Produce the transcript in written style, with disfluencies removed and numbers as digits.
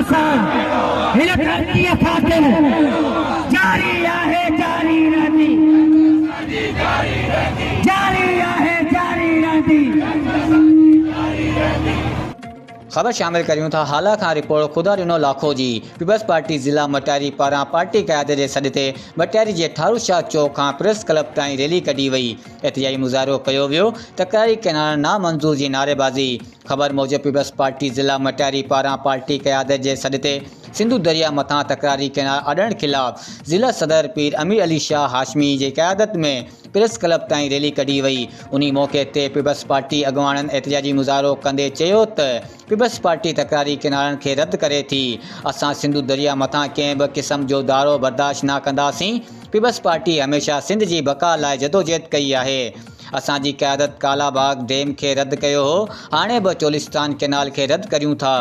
हिन धरतीअ ख़ातिर जारी आहे, जारी रहंदी, जारी आहे, जारी रहंदी। खबर शामिल करियूं था हाला खां रिपोर्ट खुदा ॾिनो लाखो जी। पीपल्स पार्टी ज़िला मटियारी पारां पार्टी क़यादत जे सॾ ते मटियारी जे ठारूशाह चौक खां प्रेस क्लब ताईं रैली कढी वई। एतिजाई मुज़ाहिरो कयो वियो। तकरारी कैनाल नामंज़ूर जी नारेबाज़ी। ख़बर मूजिब पीपल्स पार्टी ज़िला मटियारी पारां पार्टी क़यादत जे सॾ ते सिंधु दरिया मथां तकरारी कैनाल अॾण ख़िलाफ़ ज़िला सदर पीर अमीर अली शाह हाशमी जी क़यादत में प्रेस क्लब ताईं रैली कढी वई। उन मौक़े ते पीपल्स पार्टी अॻुवाणनि एतिजाजी मुज़ाहिरो कंदे चयो त पीपल्स पार्टी तकरारी कैनालनि खे रद्द करे थी। असां सिंधु दरिया मथां कंहिं बि क़िस्म जो दारो बर्दाश्त न कंदासीं। पीपल्स पार्टी हमेशह सिंध जी बका लाइ जदोजहद कई आहे। असांजी क़यादत कालाबाग डैम खे रद्द कयो हो, हाणे बि चोलिस्तान कैनाल खे रद्द करियूं था।